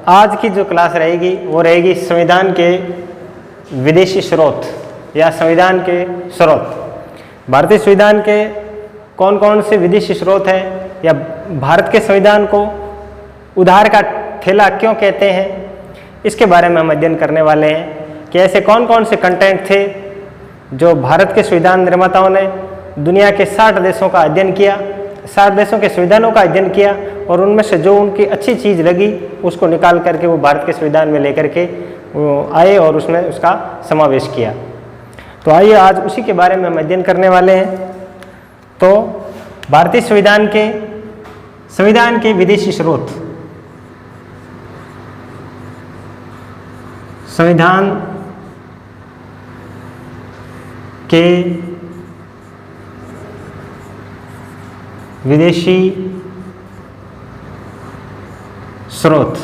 आज की जो क्लास रहेगी वो रहेगी संविधान के विदेशी स्रोत या संविधान के स्रोत। भारतीय संविधान के कौन कौन से विदेशी स्रोत हैं या भारत के संविधान को उधार का थैला क्यों कहते हैं, इसके बारे में हम अध्ययन करने वाले हैं कि ऐसे कौन कौन से कंटेंट थे जो भारत के संविधान निर्माताओं ने दुनिया के 60 देशों का अध्ययन किया, 60 देशों के संविधानों का अध्ययन किया और उनमें से जो उनकी अच्छी चीज़ लगी उसको निकाल करके वो भारत के संविधान में लेकर के आए और उसमें उसका समावेश किया। तो आइए आज उसी के बारे में हम अध्ययन करने वाले हैं। तो भारतीय संविधान के विदेशी स्रोत। संविधान के विदेशी स्रोत,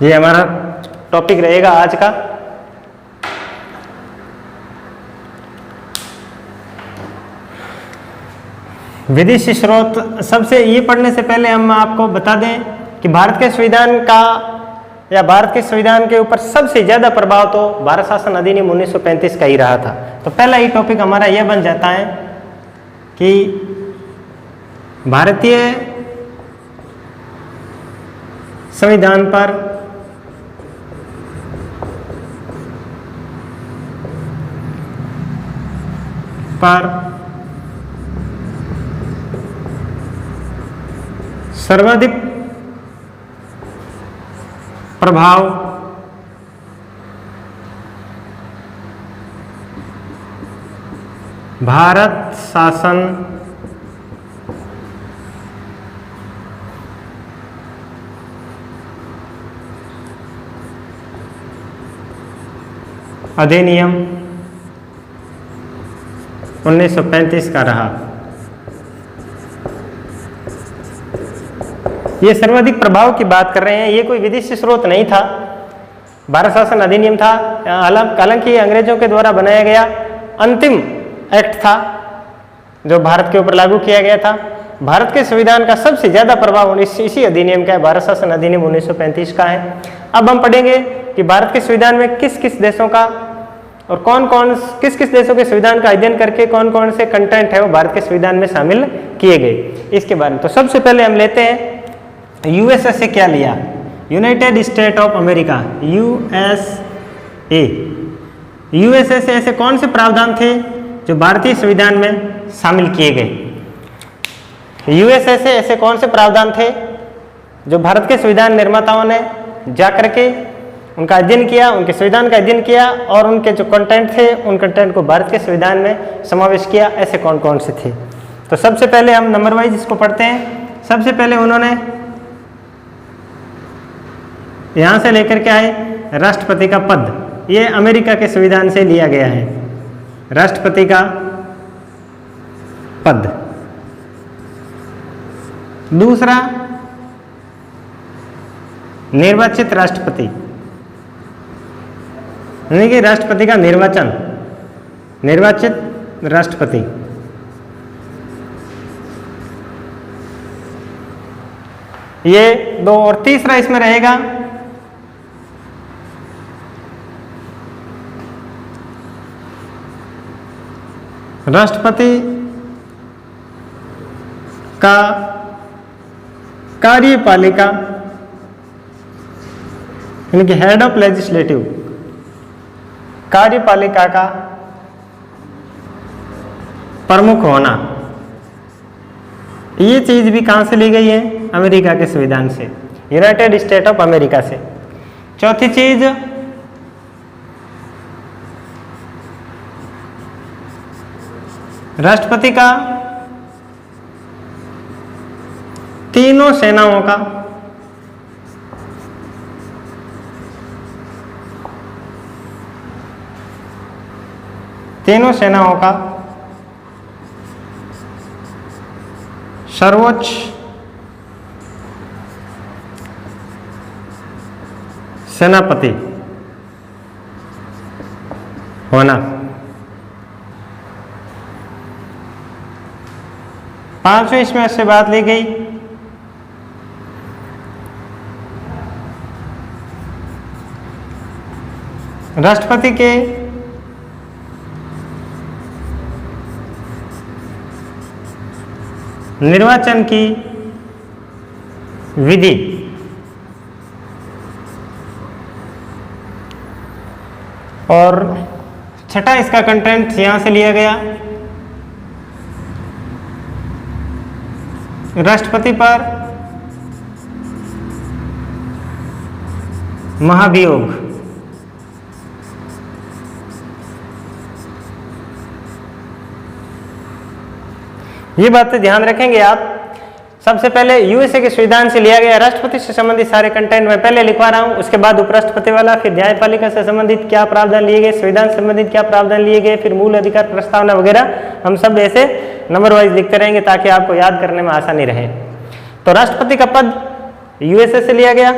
ये हमारा टॉपिक रहेगा आज का। विदेशी स्रोत सबसे ये पढ़ने से पहले हम आपको बता दें कि भारत के संविधान का या भारत के संविधान के ऊपर सबसे ज़्यादा प्रभाव तो भारत शासन अधिनियम 1935 का ही रहा था। तो पहला ही टॉपिक हमारा यह बन जाता है कि भारतीय संविधान पर सर्वाधिक प्रभाव भारत शासन अधिनियम 1935 का रहा। ये सर्वाधिक प्रभाव की बात कर रहे हैं, ये कोई विदेशी स्रोत नहीं था, भारत शासन अधिनियम था। हालांकि अंग्रेजों के द्वारा बनाया गया अंतिम एक्ट था जो भारत के ऊपर लागू किया गया था। भारत के संविधान का सबसे ज़्यादा प्रभाव इसी अधिनियम का है, भारत शासन अधिनियम 1935 का है। अब हम पढ़ेंगे कि भारत के संविधान में किस किस देशों का और किस किस देशों के संविधान का अध्ययन करके कौन कौन से कंटेंट है वो भारत के संविधान में शामिल किए गए, इसके बारे में। तो सबसे पहले हम लेते हैं यूएसए से क्या लिया, United state of America, USA. USA से ऐसे कौन से प्रावधान थे जो भारतीय संविधान में शामिल किए गए। यूएसए से ऐसे कौन से प्रावधान थे जो भारत के संविधान निर्माताओं ने जा करके उनका अध्ययन किया, उनके संविधान का अध्ययन किया और उनके जो कंटेंट थे उन कंटेंट को भारत के संविधान में समावेश किया, ऐसे कौन कौन से थे। तो सबसे पहले हम नंबर वाइज इसको पढ़ते हैं। सबसे पहले उन्होंने यहाँ से लेकर के आए राष्ट्रपति का पद, ये अमेरिका के संविधान से लिया गया है, राष्ट्रपति का पद। दूसरा, निर्वाचित राष्ट्रपति, यानी कि राष्ट्रपति का निर्वाचन, निर्वाचित राष्ट्रपति। ये दो। और तीसरा इसमें रहेगा राष्ट्रपति का कार्यपालिका, यानी कि हेड ऑफ लेजिस्लेटिव, कार्यपालिका का प्रमुख होना। ये चीज भी कहां से ली गई है, अमेरिका के संविधान से, यूनाइटेड स्टेट ऑफ अमेरिका से। चौथी चीज, राष्ट्रपति का तीनों सेनाओं का सर्वोच्च सेनापति होना। पांचवें इसमें से बात ली गई राष्ट्रपति के निर्वाचन की विधि। और छठा इसका कंटेंट यहां से लिया गया, राष्ट्रपति पर महाभियोग। ये बातें ध्यान रखेंगे आप। सबसे पहले यूएसए के संविधान से लिया गया राष्ट्रपति से संबंधित सारे कंटेंट मैं पहले लिखवा रहा हूं, उसके बाद उपराष्ट्रपति वाला, फिर न्यायपालिका से संबंधित क्या प्रावधान लिए गए, संविधान से संबंधित क्या प्रावधान लिए गए, फिर मूल अधिकार प्रस्तावना वगैरह, हम सब ऐसे नंबर वाइज लिखते रहेंगे ताकि आपको याद करने में आसानी रहे। तो राष्ट्रपति का पद यूएसए से लिया गया,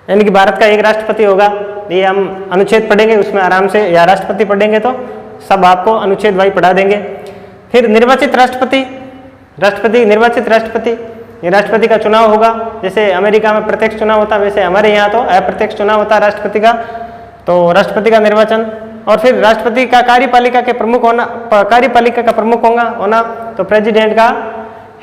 यानी कि भारत का एक राष्ट्रपति होगा। ये हम अनुच्छेद पढ़ेंगे उसमें आराम से, या राष्ट्रपति पढ़ेंगे तो सब आपको अनुच्छेद वाइज पढ़ा देंगे। फिर निर्वाचित राष्ट्रपति, निर्वाचित राष्ट्रपति, ये राष्ट्रपति का चुनाव होगा। जैसे अमेरिका में प्रत्यक्ष चुनाव होता है, वैसे हमारे यहाँ तो अप्रत्यक्ष चुनाव होता है राष्ट्रपति का। तो राष्ट्रपति का निर्वाचन, और फिर राष्ट्रपति का कार्यपालिका के प्रमुख होना, कार्यपालिका का प्रमुख होना, तो प्रेसिडेंट का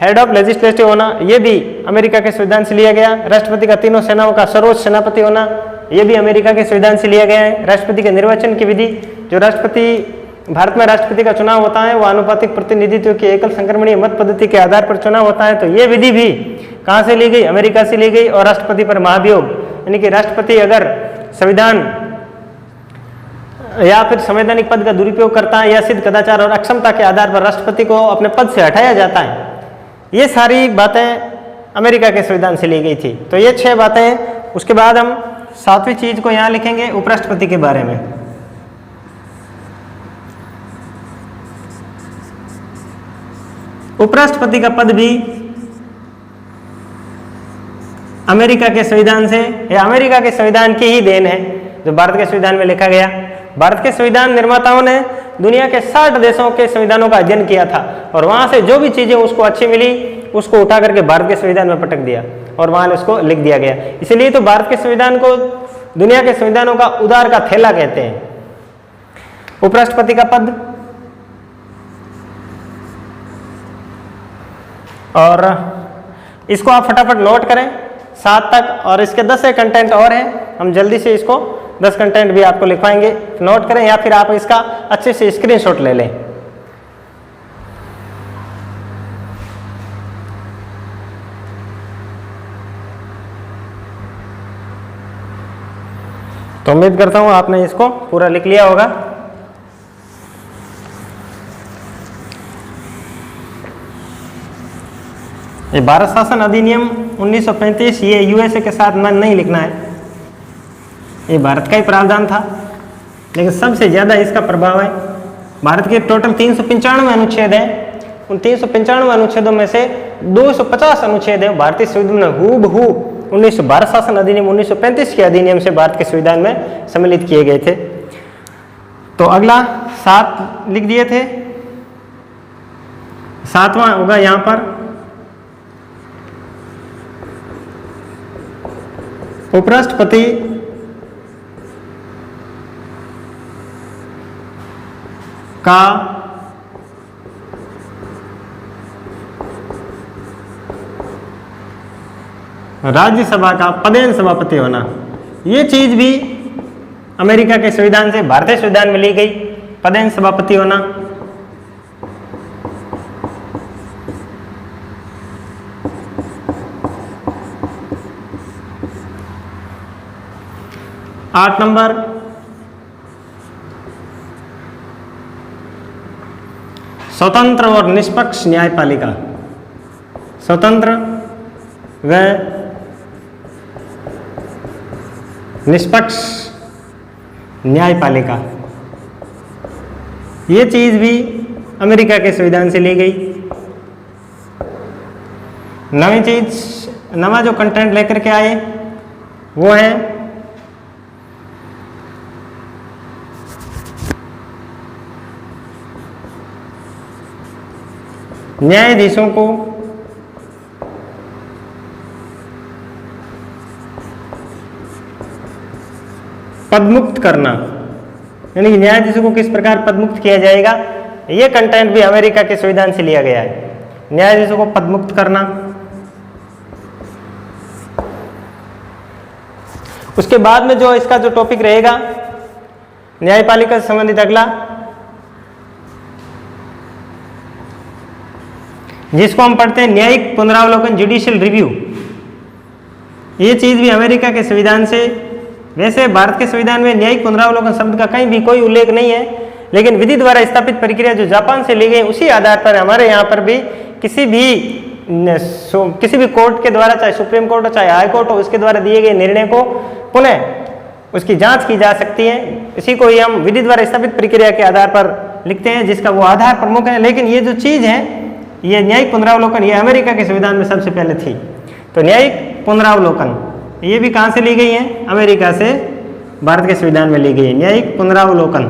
हेड ऑफ लेजिस्लेटिव होना, ये भी अमेरिका के संविधान से लिया गया। राष्ट्रपति का तीनों सेनाओं का सर्वोच्च सेनापति होना, ये भी अमेरिका के संविधान से लिया गया है। राष्ट्रपति के निर्वाचन की विधि, जो भारत में राष्ट्रपति का चुनाव होता है वो आनुपातिक प्रतिनिधित्व की एकल संक्रमणीय मत पद्धति के आधार पर चुनाव होता है। तो ये विधि भी कहाँ से ली गई, अमेरिका से ली गई। और राष्ट्रपति पर महाभियोग, यानी कि राष्ट्रपति अगर संविधान या फिर संवैधानिक पद का दुरुपयोग करता है या सिद्ध कदाचार और अक्षमता के आधार पर राष्ट्रपति को अपने पद से हटाया जाता है, ये सारी बातें अमेरिका के संविधान से ली गई थी। तो ये 6 बातें। उसके बाद हम 7वीं चीज को यहाँ लिखेंगे, उपराष्ट्रपति के बारे में। उपराष्ट्रपति का पद भी अमेरिका के संविधान से, या अमेरिका के संविधान की ही देन है जो भारत के संविधान में लिखा गया। भारत के संविधान निर्माताओं ने दुनिया के 60 देशों के संविधानों का अध्ययन किया था और वहां से जो भी चीजें उसको अच्छी मिली उसको उठा करके भारत के संविधान में पटक दिया और वहां उसको लिख दिया गया। इसलिए तो भारत के संविधान को दुनिया के संविधानों का उदार का थैला कहते हैं। उपराष्ट्रपति का पद, और इसको आप फटाफट नोट करें 7 तक, और इसके 10 से कंटेंट और हैं, हम जल्दी से इसको 10 कंटेंट भी आपको लिखवाएंगे, नोट करें या फिर आप इसका अच्छे से स्क्रीनशॉट ले लें। तो उम्मीद करता हूं आपने इसको पूरा लिख लिया होगा। ये भारत शासन अधिनियम 1935, ये यूएसए के साथ मन नहीं लिखना है, ये भारत का ही प्रावधान था, लेकिन सबसे ज़्यादा इसका प्रभाव है भारत के टोटल 395 अनुच्छेद हैं। उन 395 अनुच्छेदों में से 250 अनुच्छेद हैं भारतीय संविधान में हूबहू भारत शासन अधिनियम 1935 के अधिनियम से भारत के संविधान में सम्मिलित किए गए थे। तो अगला 7 लिख दिए थे, 7वां होगा यहाँ पर उपराष्ट्रपति का राज्यसभा का पदेन सभापति होना। ये चीज भी अमेरिका के संविधान से भारतीय संविधान में ली गई, पदेन सभापति होना। आठ नंबर स्वतंत्र और निष्पक्ष न्यायपालिका, स्वतंत्र व निष्पक्ष न्यायपालिका, ये चीज भी अमेरिका के संविधान से ली गई। नवी चीज, नवा जो कंटेंट लेकर के आए वो है न्यायाधीशों को पदमुक्त करना, यानी कि न्यायाधीशों को किस प्रकार पदमुक्त किया जाएगा, यह कंटेंट भी अमेरिका के संविधान से लिया गया है। न्यायाधीशों को पदमुक्त करना। उसके बाद में जो इसका जो टॉपिक रहेगा न्यायपालिका से संबंधित अगला, जिसको हम पढ़ते हैं न्यायिक पुनरावलोकन, जुडिशियल रिव्यू। ये चीज भी अमेरिका के संविधान से, वैसे भारत के संविधान में न्यायिक पुनरावलोकन शब्द का कहीं भी कोई उल्लेख नहीं है, लेकिन विधि द्वारा स्थापित प्रक्रिया जो जापान से ली गई उसी आधार पर हमारे यहाँ पर भी किसी भी कोर्ट के द्वारा, चाहे सुप्रीम कोर्ट हो चाहे हाई कोर्ट हो, उसके द्वारा दिए गए निर्णय को पुनः उसकी जांच की जा सकती है। इसी को ही हम विधि द्वारा स्थापित प्रक्रिया के आधार पर लिखते हैं, जिसका वो आधार प्रमुख है। लेकिन ये जो चीज है, ये न्यायिक पुनरावलोकन, ये अमेरिका के संविधान में सबसे पहले थी। तो न्यायिक पुनरावलोकन ये भी कहाँ से ली गई है, अमेरिका से भारत के संविधान में ली गई है। न्यायिक पुनरावलोकन।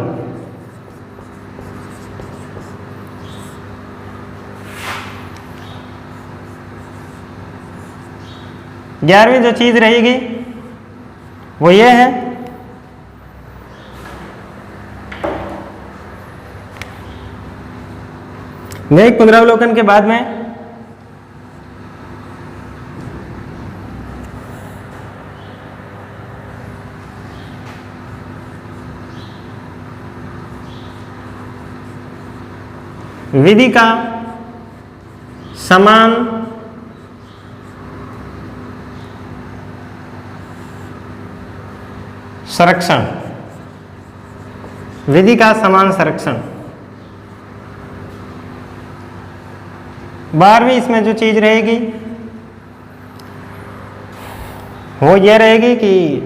ग्यारहवीं जो चीज रहेगी वो ये है, न्यायिक पुनरावलोकन के बाद में विधि का समान संरक्षण, विधि का समान संरक्षण। 12वीं इसमें जो चीज रहेगी वो ये रहेगी कि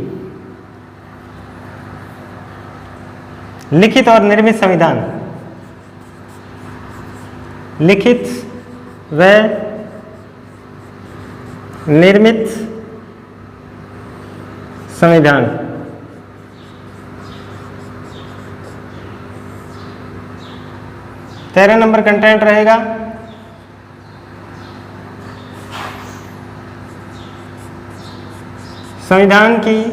लिखित और निर्मित संविधान, लिखित व निर्मित संविधान। तेरह नंबर कंटेंट रहेगा संविधान की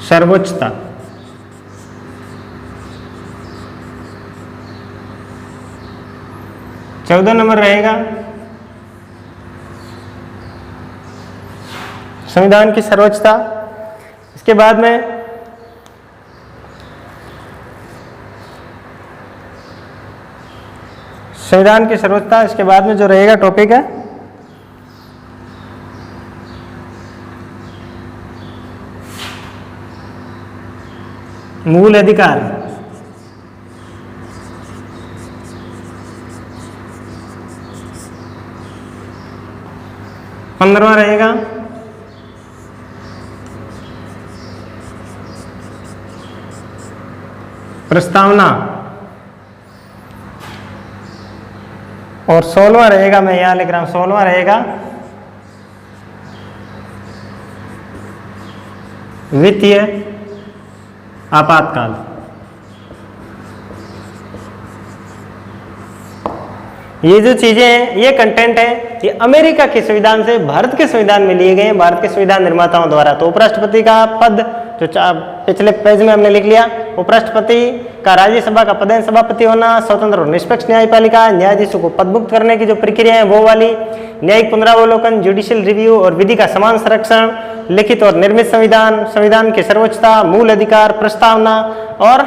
सर्वोच्चता। 14 नंबर रहेगा संविधान की सर्वोच्चता। इसके बाद में संविधान की सर्वोच्चता, इसके बाद में जो रहेगा टॉपिक है मूल अधिकार। पंद्रहवां रहेगा प्रस्तावना और 16वां रहेगा, मैं यहां लिख रहा हूं 16वां रहेगा वित्तीय आपातकाल। ये जो चीजें हैं, ये कंटेंट है, ये अमेरिका के संविधान से भारत के संविधान में लिए गए हैं, भारत के संविधान निर्माताओं द्वारा। तो उपराष्ट्रपति का पद जो पिछले पेज में हमने लिख लिया, उपराष्ट्रपति का राज्यसभा का पदेन सभापति होना, स्वतंत्र और निष्पक्ष न्यायपालिका, न्यायाधीशों को पदमुक्त करने की जो प्रक्रिया है वो वाली, न्यायिक पुनरावलोकन, जुडिशियल रिव्यू और विधि का समान संरक्षण, लिखित और निर्मित संविधान, संविधान की सर्वोच्चता, मूल अधिकार, प्रस्तावना और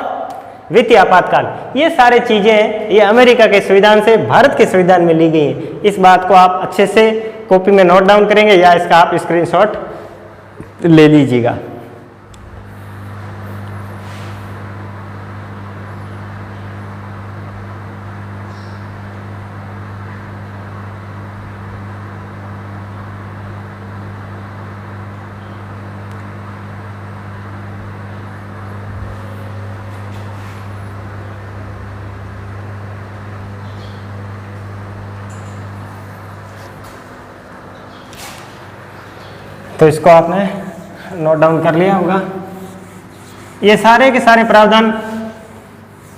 वित्तीय आपातकाल। ये सारे चीजें ये अमेरिका के संविधान से भारत के संविधान में ली गई हैं। इस बात को आप अच्छे से कॉपी में नोट डाउन करेंगे या इसका आप स्क्रीनशॉट ले लीजिएगा। तो इसको आपने नोट डाउन कर लिया होगा। ये सारे के सारे प्रावधान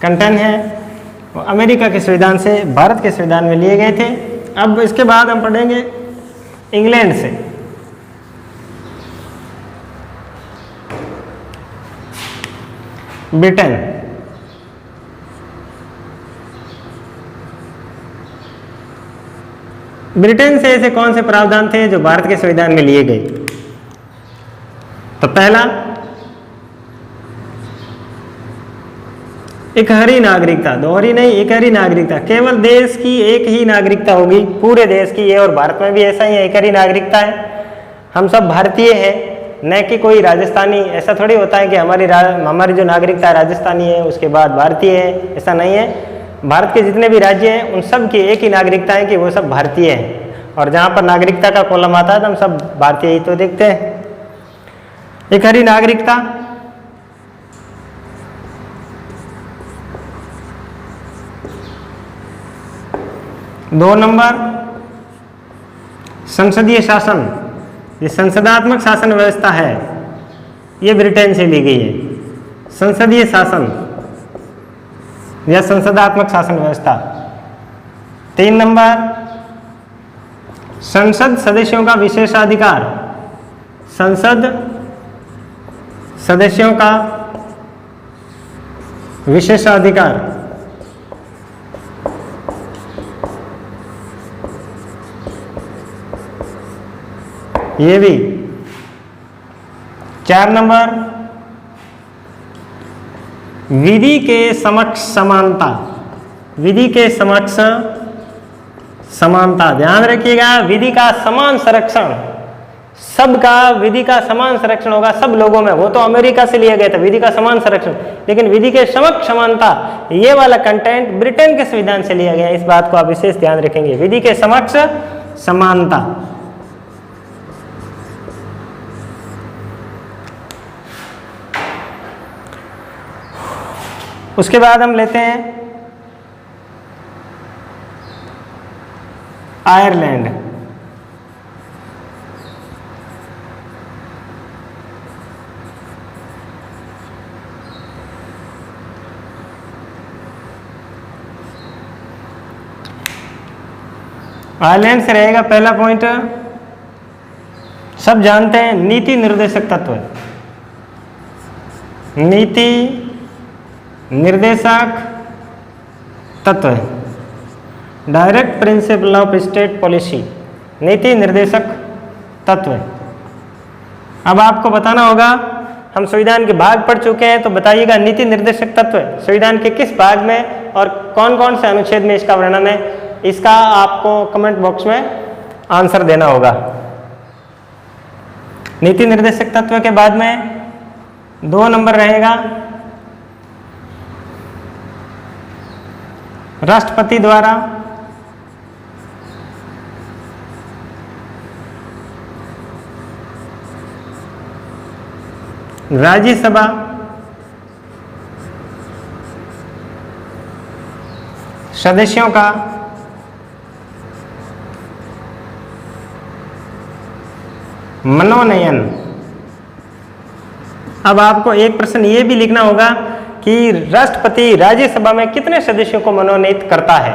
कंटेंट हैं वो अमेरिका के संविधान से भारत के संविधान में लिए गए थे। अब इसके बाद हम पढ़ेंगे इंग्लैंड से। ब्रिटेन। ब्रिटेन से ऐसे कौन से प्रावधान थे जो भारत के संविधान में लिए गए? तो पहला, एकहरी नागरिकता, दोहरी नहीं, एकहरी नागरिकता, केवल देश की एक ही नागरिकता होगी, पूरे देश की। ये और भारत में भी ऐसा ही है, एकहरी नागरिकता है, हम सब भारतीय हैं, न कि कोई राजस्थानी। ऐसा थोड़ी होता है कि हमारी जो नागरिकता राजस्थानी है उसके बाद भारतीय है, ऐसा नहीं है। भारत के जितने भी राज्य हैं उन सब की एक ही नागरिकता है कि वो सब भारतीय हैं, और जहाँ पर नागरिकता का कॉलम आता है तो हम सब भारतीय ही तो देखते हैं। एकहरी नागरिकता, दो नंबर, संसदीय शासन। ये संसदात्मक शासन व्यवस्था है, ये ब्रिटेन से ली गई है, संसदीय शासन या संसदात्मक शासन व्यवस्था। तीन नंबर, संसद सदस्यों का विशेषाधिकार, संसद सदस्यों का विशेषाधिकार। ये भी। चार नंबर, विधि के समक्ष समानता, विधि के समक्ष समानता। ध्यान रखिएगा, विधि का समान संरक्षण, सबका विधि का समान संरक्षण होगा सब लोगों में। वो तो अमेरिका से लिया गया था विधि का समान संरक्षण, लेकिन विधि के समक्ष समानता, ये वाला कंटेंट ब्रिटेन के संविधान से लिया गया। इस बात को आप विशेष ध्यान रखेंगे, विधि के समक्ष समानता। उसके बाद हम लेते हैं आयरलैंड। आयरलैंड से रहेगा पहला पॉइंट, सब जानते हैं, नीति निर्देशक तत्व। नीति निर्देशक तत्व, direct principle of state policy, नीति निर्देशक तत्व। अब आपको बताना होगा, हम संविधान के भाग पढ़ चुके हैं, तो बताइएगा नीति निर्देशक तत्व संविधान के किस भाग में और कौन कौन से अनुच्छेद में इसका वर्णन है। इसका आपको कमेंट बॉक्स में आंसर देना होगा। नीति निर्देशक तत्व के बाद में 2 नंबर रहेगा राष्ट्रपति द्वारा राज्यसभा सदस्यों का मनोनयन। अब आपको एक प्रश्न ये भी लिखना होगा कि राष्ट्रपति राज्यसभा में कितने सदस्यों को मनोनीत करता है,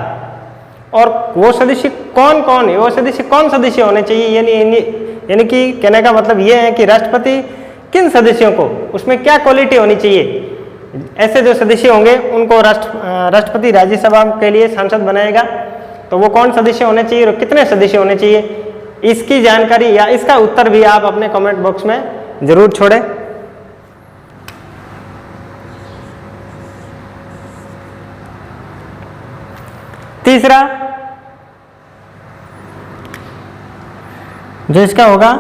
और वो सदस्य कौन कौन है, वो सदस्य कौन सदस्य होने चाहिए। यानी कि कहने का मतलब ये है कि राष्ट्रपति किन सदस्यों को, उसमें क्या क्वालिटी होनी चाहिए। ऐसे जो सदस्य होंगे उनको राष्ट्रपति राज्यसभा के लिए सांसद बनाएगा, तो वो कौन सदस्य होने चाहिए और कितने सदस्य होने चाहिए, इसकी जानकारी या इसका उत्तर भी आप अपने कमेंट बॉक्स में जरूर छोड़ें। तीसरा जो इसका होगा,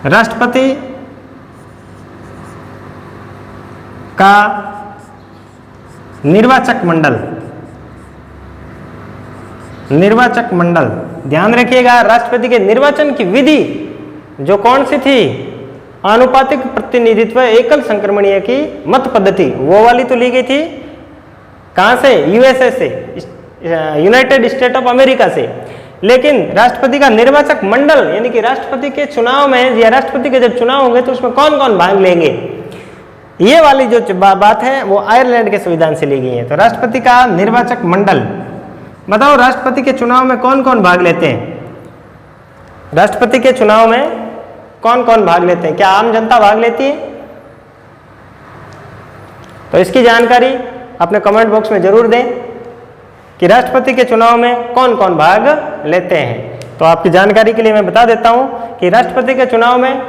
राष्ट्रपति का निर्वाचक मंडल। निर्वाचक मंडल, ध्यान रखिएगा, राष्ट्रपति के निर्वाचन की विधि जो कौन सी थी, आनुपातिक प्रतिनिधित्व एकल संक्रमणीय की मत पद्धति, वो वाली तो ली गई थी कहां से, यूएसए से, यूनाइटेड स्टेट ऑफ अमेरिका से। लेकिन राष्ट्रपति का निर्वाचक मंडल यानी कि राष्ट्रपति के चुनाव में या राष्ट्रपति के जब चुनाव होंगे तो उसमें कौन कौन भाग लेंगे, ये वाली जो बात है वो आयरलैंड के संविधान से ली गई है। तो राष्ट्रपति का निर्वाचक मंडल, बताओ राष्ट्रपति के चुनाव में कौन कौन भाग लेते हैं। राष्ट्रपति के चुनाव में कौन कौन भाग लेते हैं? क्या आम जनता भाग लेती है? तो इसकी जानकारी अपने कमेंट बॉक्स में जरूर दें कि राष्ट्रपति के चुनाव में कौन कौन भाग लेते हैं। तो आपकी जानकारी के लिए मैं बता देता हूं कि राष्ट्रपति के चुनाव में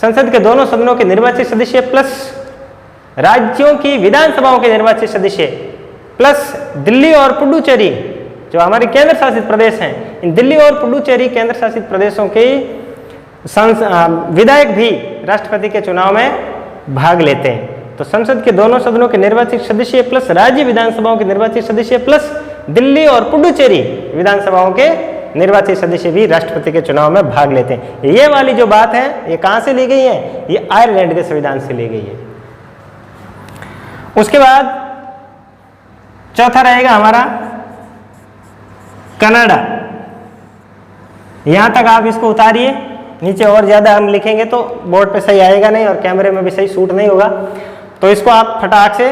संसद के दोनों सदनों के निर्वाचित सदस्य प्लस राज्यों की विधानसभाओं के निर्वाचित सदस्य प्लस दिल्ली और पुडुचेरी जो हमारे केंद्र शासित प्रदेश हैं, इन दिल्ली और पुडुचेरी केंद्र शासित प्रदेशों के विधायक भी राष्ट्रपति के चुनाव में भाग लेते हैं। तो संसद के दोनों सदनों के निर्वाचित सदस्य प्लस राज्य विधानसभाओं के निर्वाचित सदस्य प्लस दिल्ली और पुडुचेरी विधानसभाओं के निर्वाचित सदस्य भी राष्ट्रपति के चुनाव में भाग लेते हैं। ये वाली जो बात है ये कहां से ली गई है? ये आयरलैंड के संविधान से ली गई है। उसके बाद चौथा रहेगा हमारा कनाडा। यहां तक आप इसको उतारिए, नीचे और ज्यादा हम लिखेंगे तो बोर्ड पे सही आएगा नहीं और कैमरे में भी सही शूट नहीं होगा। तो इसको आप फटाक से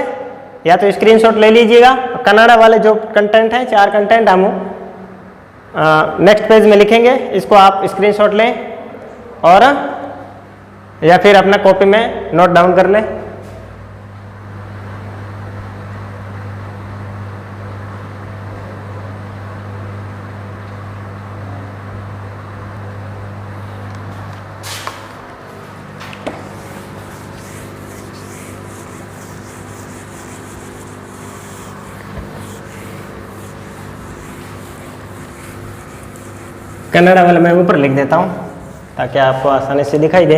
या तो स्क्रीनशॉट ले लीजिएगा। कनाडा वाले जो कंटेंट है, 4 कंटेंट हम नेक्स्ट पेज में लिखेंगे, इसको आप स्क्रीनशॉट लें और या फिर अपना कॉपी में नोट डाउन कर लें। कन्नड़ा वाला मैं ऊपर लिख देता हूं ताकि आपको आसानी से दिखाई दे।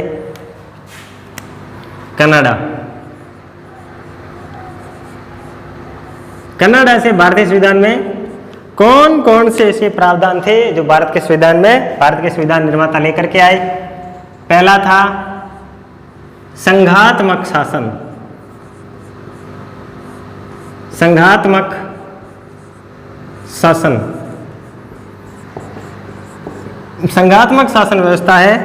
कनाडा, कनाडा से भारतीय संविधान में कौन कौन से ऐसे प्रावधान थे जो भारत के संविधान में भारत के संविधान निर्माता लेकर के आए? पहला था संघात्मक शासन। संघात्मक शासन, संघात्मक शासन व्यवस्था है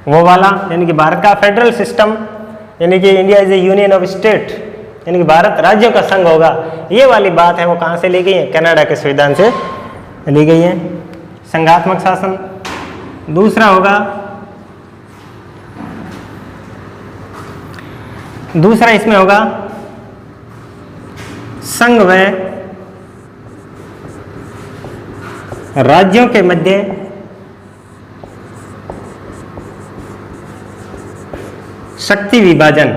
वो वाला, यानी कि भारत का फेडरल सिस्टम, यानी कि India is A union of state, यानी कि भारत राज्यों का संघ होगा। ये वाली बात है वो कहाँ से ली गई है? कनाडा के संविधान से ली गई है, संघात्मक शासन। दूसरा होगा, दूसरा इसमें होगा संघ व राज्यों के मध्य शक्ति विभाजन।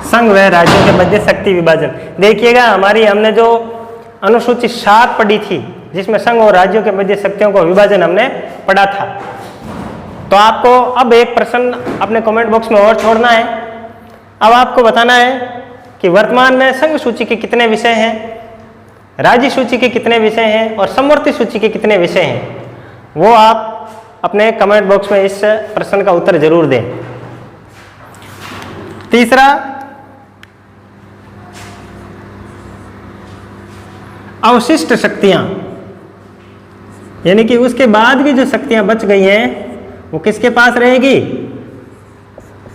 संघ व राज्यों के मध्य शक्ति विभाजन। देखिएगा हमारी हमने जो अनुसूची 7 पढ़ी थी जिसमें संघ और राज्यों के मध्य शक्तियों को विभाजन हमने पढ़ा था। तो आपको अब एक प्रश्न अपने कमेंट बॉक्स में और छोड़ना है। अब आपको बताना है कि वर्तमान में संघ सूची के कितने विषय हैं, राज्य सूची के कितने विषय हैं और समवर्ती सूची के कितने विषय हैं। वो आप अपने कमेंट बॉक्स में इस प्रश्न का उत्तर जरूर दें। तीसरा, अवशिष्ट शक्तियां, यानी कि उसके बाद की जो शक्तियां बच गई हैं वो किसके पास रहेगी?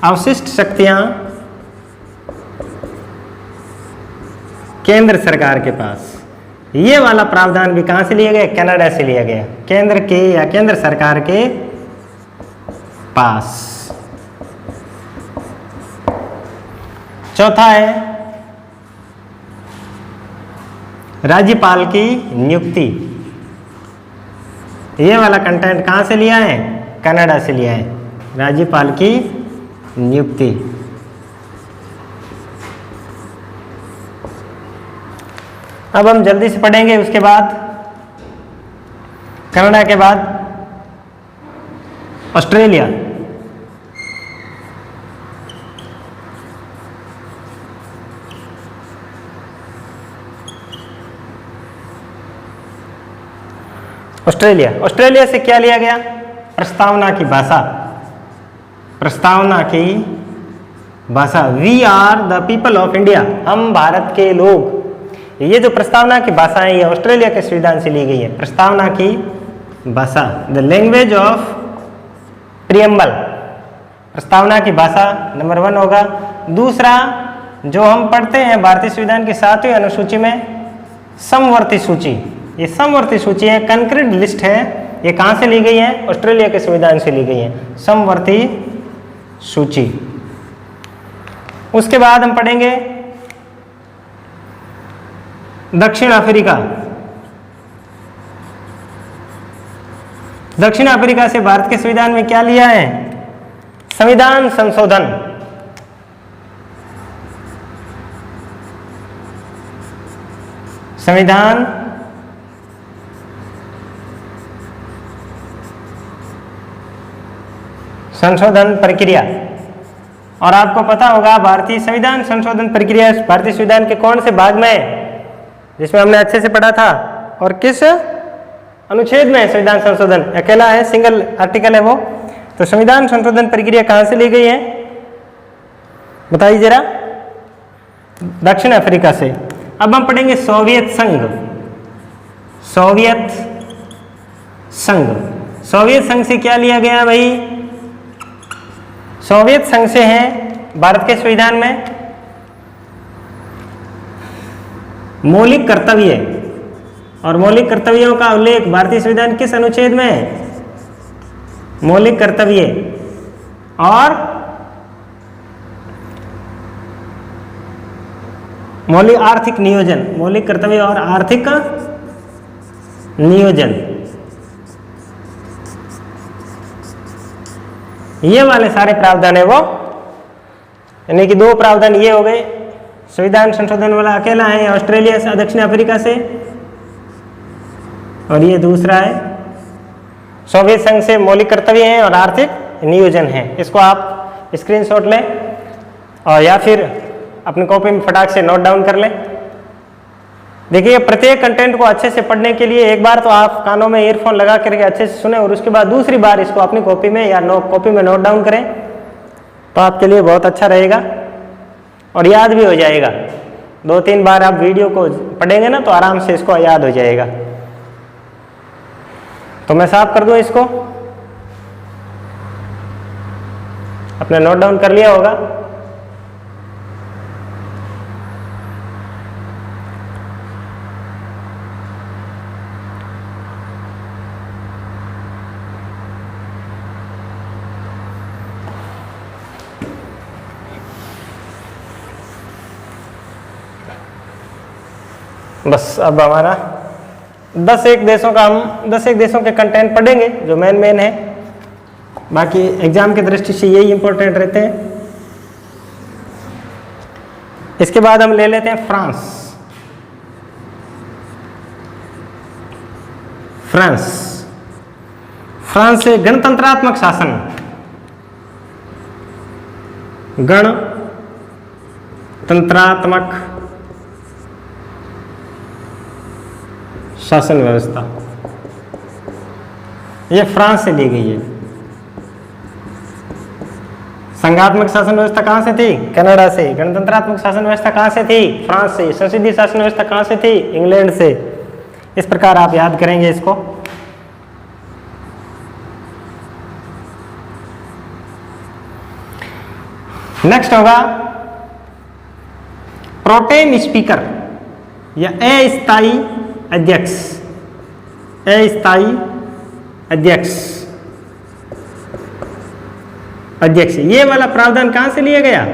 अवशिष्ट शक्तियां केंद्र सरकार के पास। ये वाला प्रावधान भी कहां से लिया गया? कनाडा से लिया गया, केंद्र के या केंद्र सरकार के पास। चौथा है राज्यपाल की नियुक्ति। ये वाला कंटेंट कहां से लिया है? कनाडा से लिया है, राज्यपाल की नियुक्ति। अब हम जल्दी से पढ़ेंगे। उसके बाद कनाडा के बाद ऑस्ट्रेलिया। ऑस्ट्रेलिया, ऑस्ट्रेलिया से क्या लिया गया? प्रस्तावना की भाषा। प्रस्तावना की भाषा, we are the people of India, हम भारत के लोग। ये जो प्रस्तावना की भाषा है ये ऑस्ट्रेलिया के संविधान से ली गई है। प्रस्तावना की भाषा, द लैंग्वेज ऑफ प्रियम्बल, प्रस्तावना की भाषा नंबर 1 होगा। दूसरा जो हम पढ़ते हैं भारतीय संविधान की 7वीं अनुसूची में समवर्ती सूची, ये समवर्ती सूची है, कंक्रीट लिस्ट है। ये कहाँ से ली गई है? ऑस्ट्रेलिया के संविधान से ली गई है, समवर्ती सूची। उसके बाद हम पढ़ेंगे दक्षिण अफ्रीका। दक्षिण अफ्रीका से भारत के संविधान में क्या लिया है? संविधान संशोधन। संविधान संशोधन प्रक्रिया। और आपको पता होगा भारतीय संविधान संशोधन प्रक्रिया भारतीय संविधान के कौन से भाग में है, जिसमें हमने अच्छे से पढ़ा था, और किस अनुच्छेद में संविधान संशोधन? अकेला है, सिंगल आर्टिकल है वो। तो संविधान संशोधन प्रक्रिया कहां से ली गई है बताइए जरा? दक्षिण अफ्रीका से। अब हम पढ़ेंगे सोवियत संघ। सोवियत संघ, सोवियत संघ से क्या लिया गया भाई? सोवियत संघ से है भारत के संविधान में मौलिक कर्तव्य, और मौलिक कर्तव्यों का उल्लेख भारतीय संविधान किस अनुच्छेद में है? मौलिक कर्तव्य और मौलिक आर्थिक नियोजन, मौलिक कर्तव्य और आर्थिक नियोजन, ये वाले सारे प्रावधान है वो, यानी कि 2 प्रावधान ये हो गए। संविधान संशोधन वाला अकेला है ऑस्ट्रेलिया से, दक्षिण अफ्रीका से, और ये दूसरा है सोवियत संघ से मौलिक कर्तव्य हैं और आर्थिक नियोजन है। इसको आप स्क्रीनशॉट लें और या फिर अपनी कॉपी में फटाक से नोट डाउन कर लें। देखिए, प्रत्येक कंटेंट को अच्छे से पढ़ने के लिए एक बार तो आप कानों में ईयरफोन लगा करके अच्छे से सुने, और उसके बाद दूसरी बार इसको अपनी कॉपी में या कॉपी में नोट डाउन करें, तो आपके लिए बहुत अच्छा रहेगा और याद भी हो जाएगा। 2-3 बार आप वीडियो को पढ़ेंगे ना तो आराम से इसको याद हो जाएगा। तो मैं साफ कर दूं इसको, आपने नोट डाउन कर लिया होगा। बस अब हमारा 10-1 देशों का हम 10-1 देशों के कंटेंट पढ़ेंगे जो मेन है, बाकी एग्जाम की दृष्टि से यही इंपॉर्टेंट रहते हैं। इसके बाद हम ले लेते हैं फ्रांस। फ्रांस से गणतंत्रात्मक शासन, गणतंत्रात्मक शासन व्यवस्था, ये फ्रांस से ली गई है। संघात्मक शासन व्यवस्था कहां से थी? कनाडा से। गणतंत्रात्मक शासन व्यवस्था कहां से थी? फ्रांस से। संसदीय शासन व्यवस्था कहां से थी? इंग्लैंड से। इस प्रकार आप याद करेंगे इसको। नेक्स्ट होगा प्रोटेम स्पीकर या अस्थायी अध्यक्ष। अस्थायी अध्यक्ष, ये वाला प्रावधान कहां से लिया गया?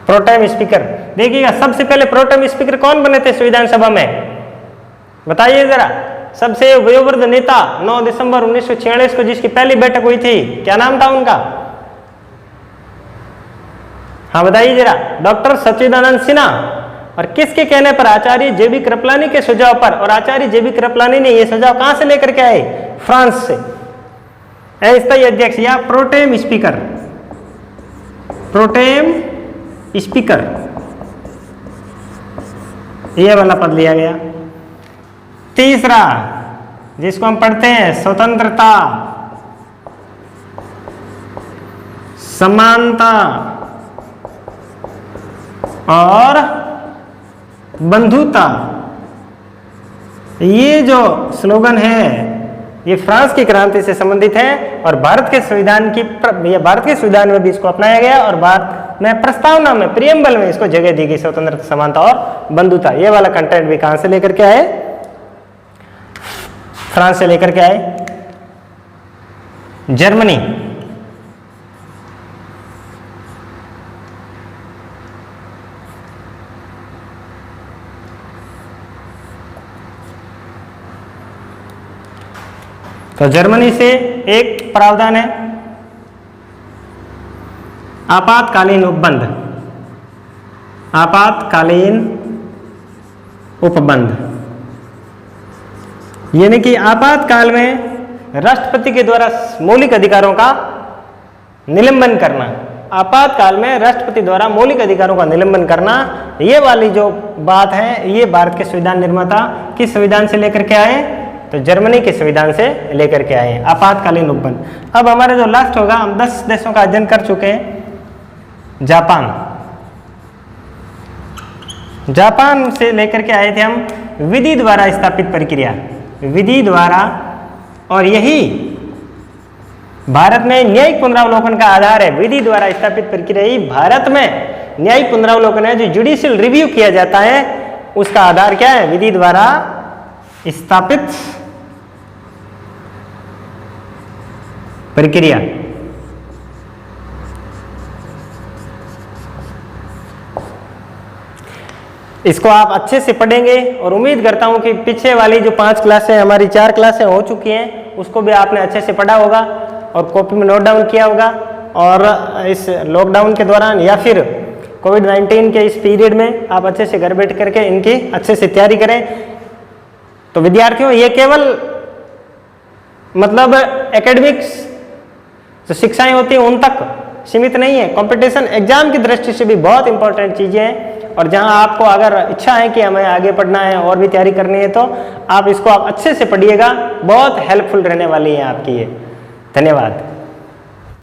Pro tem speaker. देखिएगा, सबसे पहले प्रोटेम स्पीकर कौन बने थे संविधान सभा में? बताइए जरा। सबसे वयोवृद्ध नेता 9 दिसंबर 1946 को जिसकी पहली बैठक हुई थी, क्या नाम था उनका? हाँ बताइए जरा। डॉक्टर सच्चिदानंद सिन्हा। और किसके कहने पर? आचार्य जेबी कृपलानी के सुझाव पर। और आचार्य जेबी कृपलानी ने यह सुझाव कहां से लेकर के आए? फ्रांस से। अस्थायी अध्यक्ष या प्रोटेम स्पीकर। प्रोटेम स्पीकर, यह वाला पद लिया गया। तीसरा जिसको हम पढ़ते हैं स्वतंत्रता, समानता और बंधुता, ये जो स्लोगन है ये फ्रांस की क्रांति से संबंधित है और भारत के संविधान में भी इसको अपनाया गया और में प्रस्तावना में प्रियम्बल में इसको जगह दी गई, स्वतंत्रता, समानता और बंधुता। ये वाला कंटेंट भी कहां से लेकर के आए? फ्रांस से लेकर के आए, जर्मनी। तो जर्मनी से एक प्रावधान है आपातकालीन उपबंध, आपातकालीन उपबंध, यानी कि आपातकाल में राष्ट्रपति के द्वारा मौलिक अधिकारों का निलंबन करना, आपातकाल में राष्ट्रपति द्वारा मौलिक अधिकारों का निलंबन करना, ये वाली जो बात है ये भारत के संविधान निर्माता किस संविधान से लेकर के आए? तो जर्मनी के संविधान से लेकर के आए आपातकालीन उपबंध। अब हमारे जो लास्ट होगा, हम 10 देशों का अध्ययन कर चुके हैं। जापान, जापान से लेकर के आए थे हम विधि द्वारा स्थापित प्रक्रिया, विधि द्वारा, और यही भारत में न्यायिक पुनरावलोकन का आधार है। विधि द्वारा स्थापित प्रक्रिया ही भारत में न्यायिक पुनरावलोकन है, जो जुडिशियल रिव्यू किया जाता है उसका आधार क्या है? विधि द्वारा स्थापित प्रक्रिया। इसको आप अच्छे से पढ़ेंगे और उम्मीद करता हूं कि पीछे वाली जो 5 क्लासें, हमारी 4 क्लासें हो चुकी हैं, उसको भी आपने अच्छे से पढ़ा होगा और कॉपी में नोट डाउन किया होगा। और इस लॉकडाउन के दौरान या फिर कोविड-19 के इस पीरियड में आप अच्छे से घर बैठ करके इनकी अच्छे से तैयारी करें। तो विद्यार्थियों, ये केवल मतलब एकेडमिक्स जो शिक्षाएं होती हैं उन तक सीमित नहीं है, कंपटीशन एग्जाम की दृष्टि से भी बहुत इंपॉर्टेंट चीजें हैं। और जहां आपको अगर इच्छा है कि हमें आगे पढ़ना है और भी तैयारी करनी है, तो आप इसको आप अच्छे से पढ़िएगा, बहुत हेल्पफुल रहने वाली है आपकी ये। धन्यवाद।